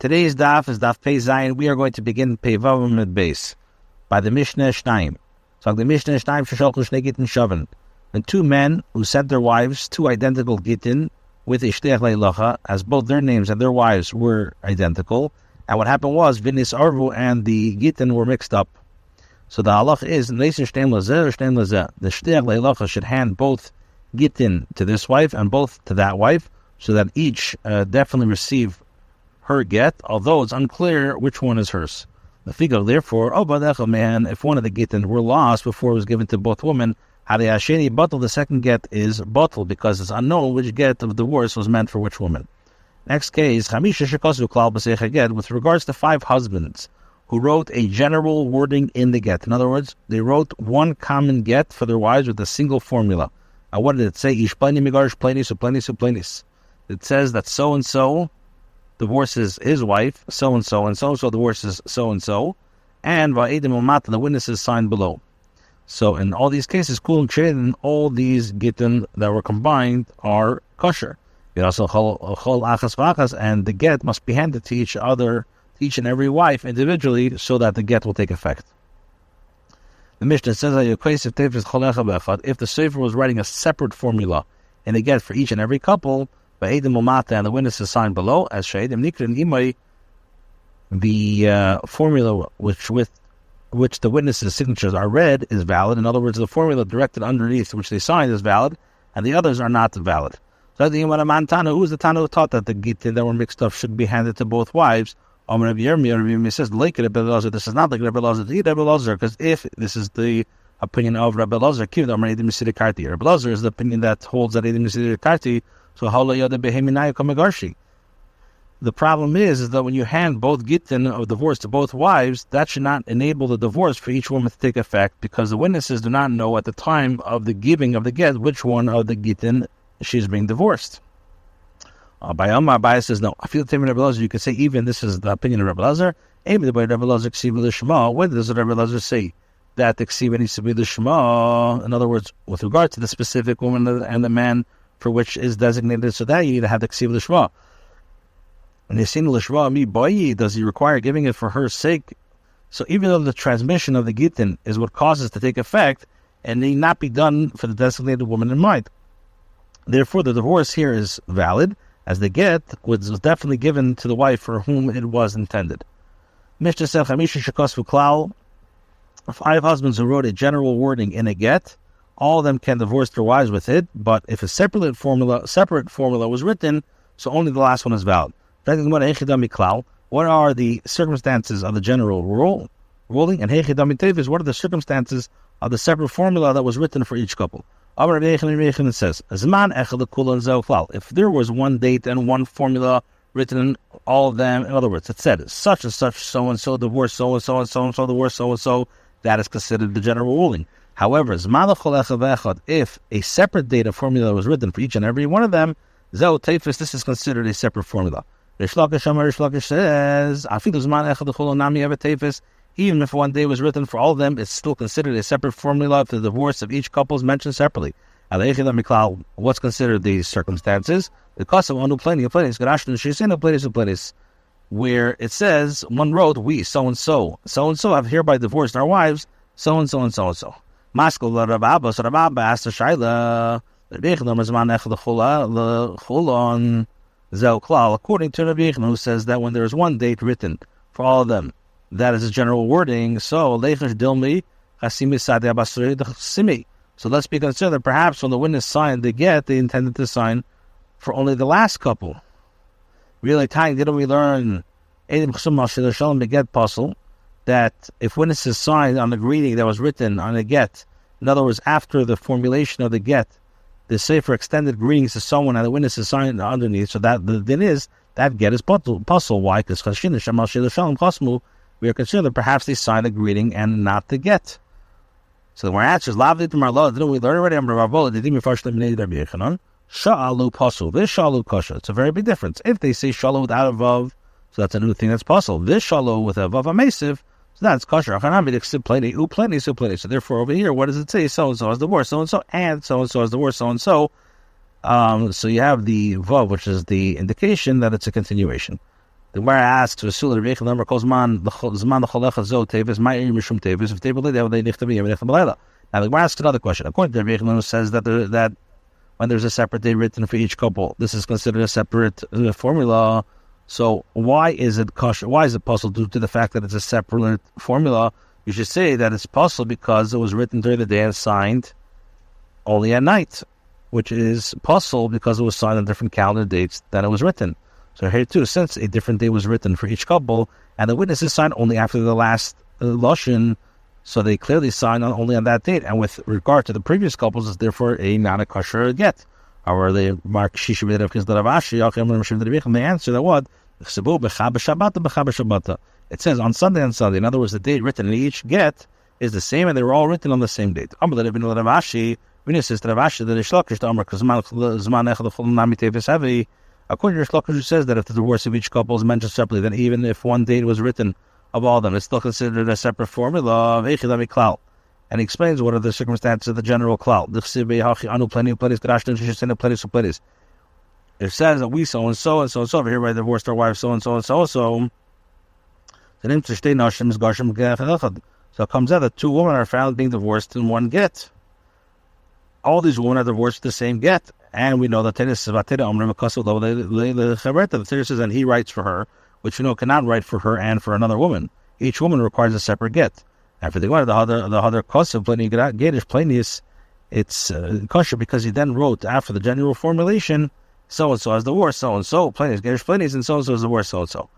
Today's daf is daf Pei Zayin. We are going to begin Pei Vav Amud Beis by the Mishnah Shnaim. So the Mishnah Shnaim Shesholchu Shnei Gittin Shavan. And two men who sent their wives two identical Gittin with Ishteach Leilacha, as both their names and their wives were identical. And what happened was Vinis Arvu and the Gittin were mixed up. So the halach is the Ishteach Leilacha should hand both Gittin to this wife and both to that wife, so that each definitely receive her get, although it's unclear which one is hers. The figure, therefore, if one of the Gittin were lost before it was given to both women, the second get is bottle, because it's unknown which get of divorce was meant for which woman. Next case, with regards to 5 husbands who wrote a general wording in the get. In other words, they wrote one common get for their wives with a single formula. And what did it say? It says that so-and-so divorces his wife, so-and-so, and so-and-so divorces so-and-so, and the witnesses signed below. So in all these cases, all these gittin that were combined are kosher. And the get must be handed to each other, each and every wife individually, so that the get will take effect. The Mishnah says that if the sefer was writing a separate formula in a get for each and every couple, and the witnesses signed below, as Shahidim Nikrin Imai, the formula which the witnesses' signatures are read is valid. In other words, the formula directed underneath which they signed is valid, and the others are not valid. So who is the Tana who taught that the Gittin that were mixed up should be handed to both wives? Rabbi says, this is not like Rabbi Elazar, because if this is the opinion of Rabbi Elazar, Rabbi Elazar is the opinion that holds that Edim Misidei Karti. So how the problem is that when you hand both gittin of divorce to both wives, that should not enable the divorce for each woman to take effect, because the witnesses do not know at the time of the giving of the get which one of the gittin she's being divorced. By Omar, Abai says no. I feel the Rabbi Elazar. You can say even this is the opinion of Rabbi Elazar. When does Rabbi Elazar say that the ksiva needs to be the shema? In other words, with regard to the specific woman and the man for which is designated, so that you need to have the ksiv l'shma. And Yasin l'shma mi boyi, does he require giving it for her sake? So even though the transmission of the gittin is what causes to take effect, and need not be done for the designated woman in mind. Therefore, the divorce here is valid, as the get was definitely given to the wife for whom it was intended. Mishnah said, 5 husbands who wrote a general wording in a get, all of them can divorce their wives with it, but if a separate formula was written, so only the last one is valid. What are the circumstances of the general ruling? And what are the circumstances of the separate formula that was written for each couple? It says, if there was one date and one formula written in all of them, in other words, it said such and such so-and-so divorce so-and-so and so-and-so divorce so-and-so, that is considered the general ruling. However, if a separate data formula was written for each and every one of them, this is considered a separate formula. Rish Lakish says, even if one day was written for all of them, it's still considered a separate formula if the divorce of each couple is mentioned separately. What's considered the circumstances? Where it says, one wrote, we, so-and-so have hereby divorced our wives, so-and-so and so-and-so. Maskal Rabbi Abbas asked the Shaila, according to Rabbi Yechon, who says that when there is one date written for all of them, that is a general wording. So let's be concerned that perhaps when the witness signed the get, they intended to sign for only the last couple. Really, didn't we learn that if witnesses signed on the greeting that was written on a get, in other words, after the formulation of the get, the sefer extended greetings to someone and the witnesses signed underneath, so that the din is that get is puzzle. Why? Because we are concerned that perhaps they signed the greeting and not the get. So when our answer is didn't we learn already? Sha'alu pasul. This shalu kosher. It's a very big difference. If they say shalu without a vav, so that's a new thing that's possible. This shalu with a vav amesiv, so that's kosher. So therefore over here, what does it say? So-and-so has divorced so-and-so, and so-and-so has divorced so-and-so. So you have the vav, which is the indication that it's a continuation. The Gemara asks, "Rasul Rabbi Yechon calls man the zman the chalecha zo tevis my mishum tevis if they believe they nichtavi yom nichtav." Now the Gemara asks another question. According to Rabbi Yechon, says that when there's a separate day written for each couple, this is considered a separate formula. So why is it kosher? Why is it possible due to the fact that it's a separate formula? You should say that it's possible because it was written during the day and signed only at night, which is possible because it was signed on different calendar dates than it was written. So here too, since a different day was written for each couple, and the witnesses signed only after the last lashon, so they clearly signed only on that date. And with regard to the previous couples, it's therefore not a kosher get. However, they mark Shisha the answer that what? It says on Sunday and Sunday. In other words, the date written in each get is the same, and they were all written on the same date. According to Ravashi, who says that if the divorce of each couple is mentioned separately, then even if one date was written of all of them, it's still considered a separate formula. And he explains what are the circumstances of the general klal. It says that we so-and-so and so-and-so over here by divorced our wife so-and-so and so-and-so. So it comes out that two women are found being divorced in one get. All these women are divorced the same get. And we know that the Torah says, and he writes for her, which cannot write for her and for another woman. Each woman requires a separate get. And for the other kosev, plenius, it's kosher because he then wrote after the general formulation, so-and-so has divorce, so-and-so, plenius, gedish plenius, and so-and-so has divorce, so-and-so.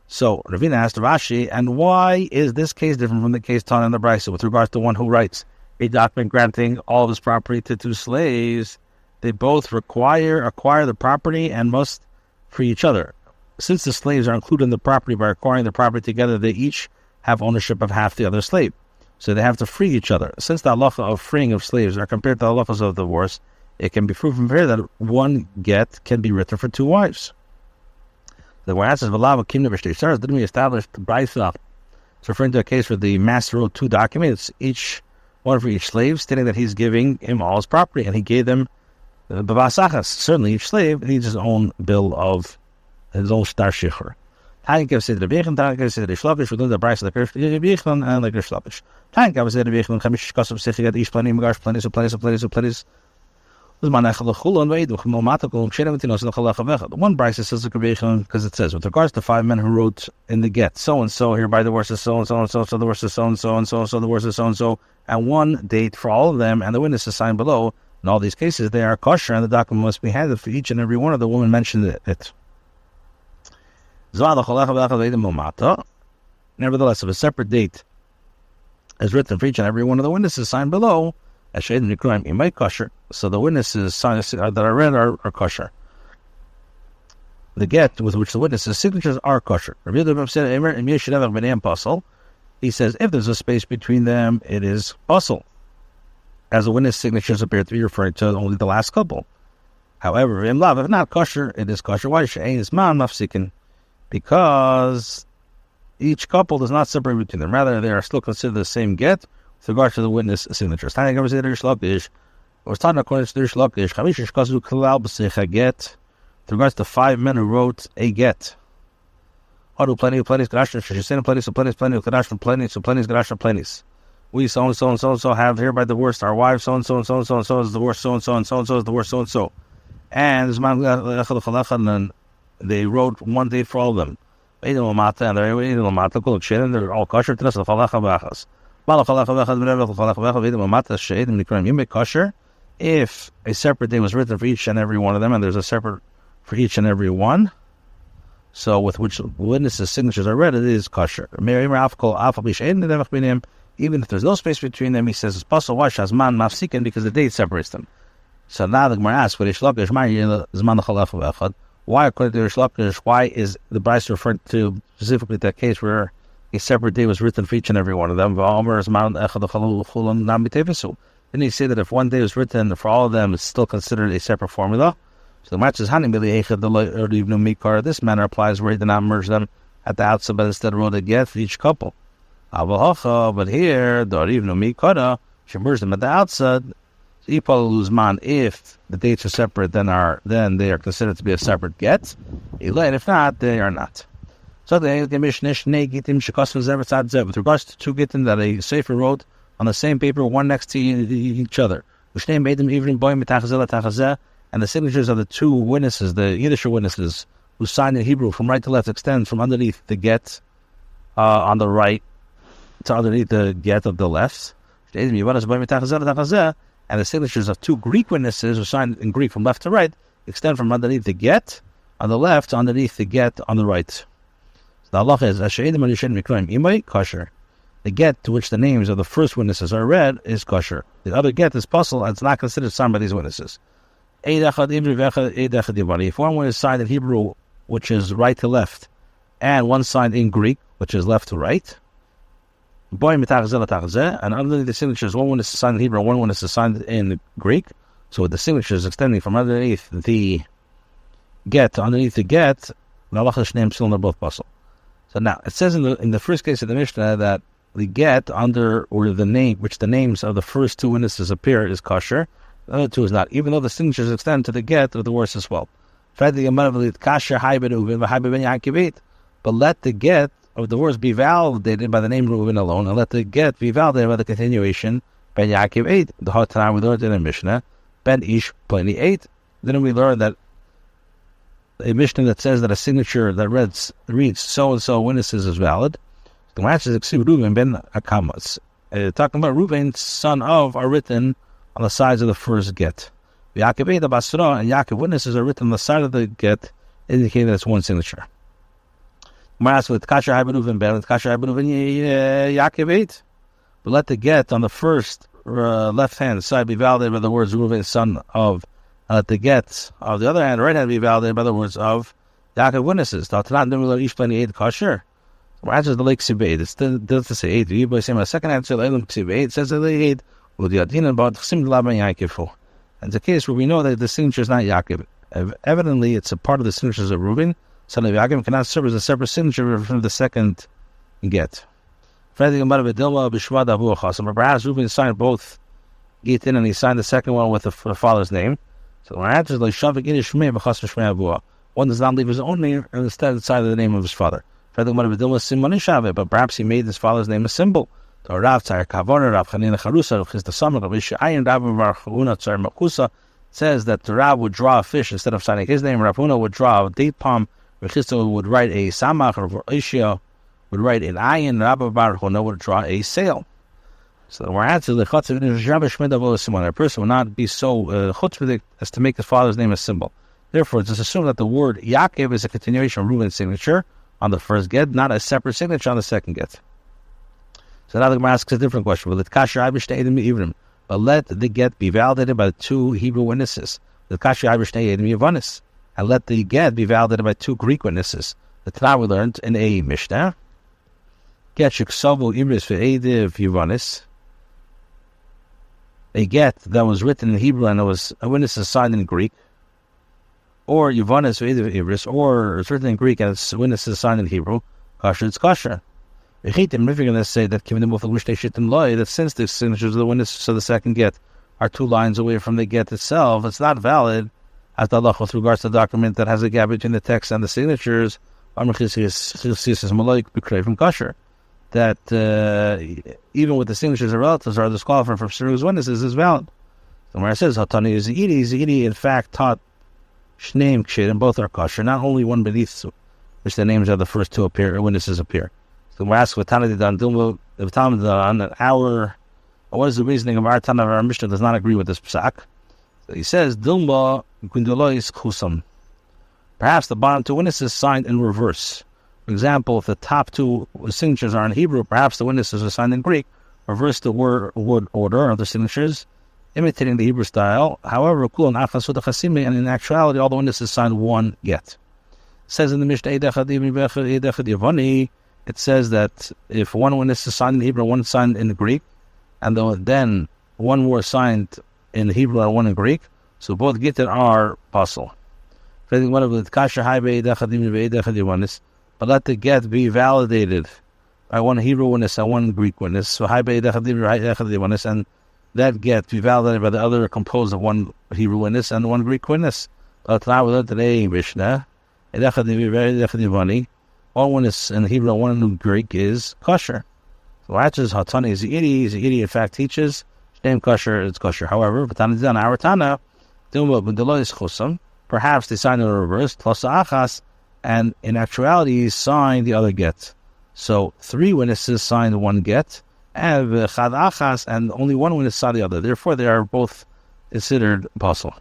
So Ravina asked Rashi, and why is this case different from the case Tana in the Brisa with regards to one who writes a document granting all of his property to two slaves? They both acquire the property and must free each other. Since the slaves are included in the property by acquiring the property together, they each have ownership of half the other slave. So they have to free each other. Since the halacha of freeing of slaves are compared to the halachas of divorce, it can be proven here that one get can be written for two wives. The Gemara says, didn't we establish the Brisa? It's referring to a case where the master wrote two documents, each one for each slave, stating that he's giving him all his property, and he gave them b'vasachas. Certainly, each slave needs his own bill of his own star shichur. Tankav said the Bechon, Tankav said the Shlavish, we're doing the Brisa, the Bechon, and like the Shlavish. Tankav said the Bechon, Chamish Kosov Sechigat, each plenty, Magash, plenty, so plenty, so plenty, so plenty. One Brisa says because it says with regards to five men who wrote in the get so and so hereby divorce is so and so and so, so divorce is so and so and so, so divorce is so and so, and one date for all of them, and the witness is signed below. In all these cases, they are kosher, and the document must be handed for each and every one of the women mentioned it. Nevertheless, if a separate date is written for each and every one of the witnesses signed below, so the witnesses that are read are kosher. The get with which the witnesses' signatures are kosher. He says if there's a space between them, it is puzzle, as the witness signatures appear to be referring to only the last couple. However, if not kosher, it is kosher. Why? Because each couple does not separate between them. Rather, they are still considered the same get with regard to the witness signatures. It was taught according to the Rish Lakish, get with regards to five men who wrote a get. We so and so and so and so have hereby divorced our wives, so and so and so and so and so is divorced, so and so and so and so is divorced, so and so. And they wrote one date for all of them. And they're all kosher to us. Kosher if a separate day was written for each and every one of them, and there's a separate for each and every one, so with which witnesses' signatures are read, it is kosher. Even if there's no space between them, he says it's possible. Why? Because the date separates them. So now the Gemara asks, why, according to Rish Lakish, why is the Brisa referring to specifically that case where a separate day was written for each and every one of them? Didn't he say that if one day was written for all of them, it's still considered a separate formula? So the Gemara says, this manner applies where he did not merge them at the outset, but instead wrote a get for each couple. But here, she merged them at the outset. So If the dates are separate, then they are considered to be a separate get. And if not, they are not. So with regards to two gittin that a sefer wrote on the same paper, one next to each other, and the signatures of the two witnesses, the Yiddish witnesses, who signed in Hebrew from right to left, extend from underneath the get on the right to underneath the get of the left. And the signatures of two Greek witnesses who signed in Greek from left to right extend from underneath the get on the left to underneath the get on the right. So the halacha is kosher. The get to which the names of the first witnesses are read is kosher. The other get is puzzle, and it's not considered signed by these witnesses. If one witness signed in Hebrew, which is right to left, and one signed in Greek, which is left to right, and underneath the signatures, one witness is signed in Hebrew, one witness is signed in Greek. So with the signatures extending from underneath the get to underneath the get, the halacha name still in both puzzle. So now it says in the first case of the Mishnah that the get under or the name which the names of the first two witnesses appear is kosher. The other two is not, even though the signatures extend to the get of the worse as well. But let the get of the words be validated by the name Reuven alone, and let the get be validated by the continuation Ben Yaakov 8. The hot time we learned in a Mishnah, Ben Ish plenty 8. Then we learned that a Mishnah that says that a signature that reads so and so witnesses is valid. The match is Reuven ben Akamas. Talking about Reuven, son of, are written on the sides of the first get. Yaakov 8 the Basra and Yaakov witnesses are written on the side of the get, indicating that it's one signature. With Kasher Haberuven Ben, with Kasher Haberuven Yaakov 8. But let the get on the first left-hand side be validated by the words Reuven, son of, and let the get of the other hand, right hand, be validated by the words of Yaakov witnesses. Kasher. So answers the lake Sibay. It doesn't say 8. The second answer, it says that they 8 with the Adin about Chsim Laban Yaakov. And it's a case where we know that the signature is not Yaakov. Evidently, it's a part of the signatures of Reuven. Son of Yaakov cannot serve as a separate signature from the second get. Perhaps Reuven signed both Gittin and he signed the second one with the father's name. So the answer is like one does not leave his own name and instead sign the name of his father. But perhaps he made his father's name a symbol. Says that the Rav would draw a fish instead of signing his name. Rav Huna would draw a date palm. Rechisto would write a samach, or Ishia would write an ayin. Rabbi Bar Huna would draw a sail. So the answer is a person would not be so chutzpahdik as to make his father's name a symbol. Therefore, it's assumed that the word Yaakov is a continuation of Reuven's signature on the first get, not a separate signature on the second get. So now the Gemara asks a different question. But let the get be validated by the two Hebrew witnesses. And let the get be validated by two Greek witnesses. The Tanakh we learned in a Mishnah. Get shiksavu ibris ve'ediv Yavanis. A get that was written in Hebrew and it was a witness signed in Greek. Or Yavanis ve'ediv ibris, or it's written in Greek and it's witnesses signed in Hebrew. Kasher, it's kasher. If you're going to say that that since the signatures of the witnesses of the second get are 2 lines away from the get itself, it's not valid as the halacha with regards to the document that has a gap between the text and the signatures. That even with the signatures of relatives are disqualified from serving as witnesses is valid. So where it says Hatani is Zidi in fact taught Shneim Kshid, and both are kosher, not only one beneath which the names of the first 2 witnesses appear. So we ask what is the reasoning of our Tana of our Mishnah does not agree with this psak. So he says Dilma Gundulois Kusam. Perhaps the bottom 2 witnesses signed in reverse. For example, if the top 2 signatures are in Hebrew, perhaps the witnesses are signed in Greek. Reverse the word order of the signatures, imitating the Hebrew style. However, and in actuality, all the witnesses signed one get. It says in the Mishnah, it says that if one witness is signed in Hebrew and one signed in the Greek, and then one more signed in Hebrew and one in Greek, so both Gittin are possible. But let the get be validated by one Hebrew witness and one Greek witness. So and that get be validated by the other composed of one Hebrew witness and one Greek witness. Today, Mishnah, one witness in Hebrew, one in Greek is kosher. So Hatches Hatani is the idiot in fact teaches name kosher, it's kosher. However, perhaps they signed in reverse, plus achas, and in actuality he signed the other get. So 3 witnesses signed one get, and only one witness signed the other. Therefore, they are both considered apostle.